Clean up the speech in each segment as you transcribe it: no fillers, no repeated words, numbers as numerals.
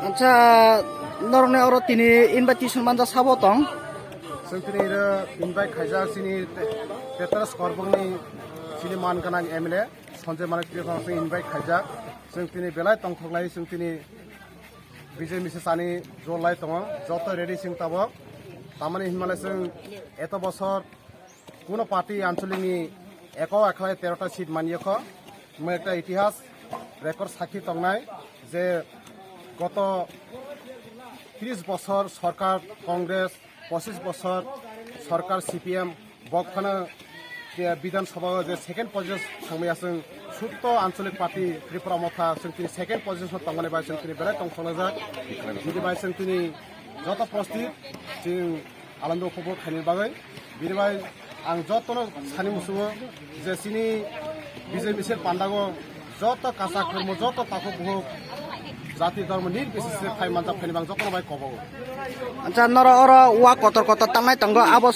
Acha norne oro tini invitation manja sabo tong. Sentini invite khaja sini Petras Korbongni sini man kanang MLA Sanjay Manik Tirong invite khaja sentini belai tong thoklai sentini Vijay Misesani jolai tong joto ready sing tabo tamani Himalaya sing eto bosor কোনো party আঞ্চলিকনি একক এখলাই 13টা seat মানিয়েখ মই একটা ইতিহাস record সাক্ষী তংনাই যে গত 30 বছর সরকার কংগ্রেস 25 বছর সরকার সিপিএম বকখানা বিধানসভা যে সেকেন্ড পজিশন থামাইয়াছেন সুপ্ত আঞ্চলিক পার্টি ত্রিপুরা মথা তিনি সেকেন্ড পজিশন তংমানে বাইছেন তিনি বেলায় তংসনাজাক যদি বাইছেন তিনি যত প্রস্তুত जों आनंद उपभोग खानि बागै बिनिबाय आं जतनो सानि मुसुङो जे सिनि बिजय मिसेल पान्डागो जत कासा कर्म जत ताको बुहुक जाति धर्म निर्बिशेषे फाइ मानजा फाइनि बां जतनो bye कबागो Acha noro oro wa kotor kotor tangnai tongo abo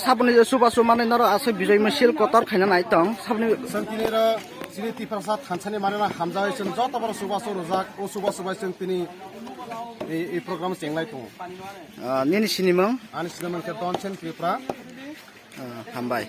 sabuni subasu mane noro ase Vijay Misil kotor khaina nai tong sabni सन्तिनि र सिनि तिफ्रासाद थानसानि मानेना हामजायसन जत बर सुबासो रजाक ओ सुबासो बायसन तिनि এই প্রোগ্রাম চেংলাই তো nini sinimang আনি সিনেমাকে দনছেন ত্রিপুরা hambai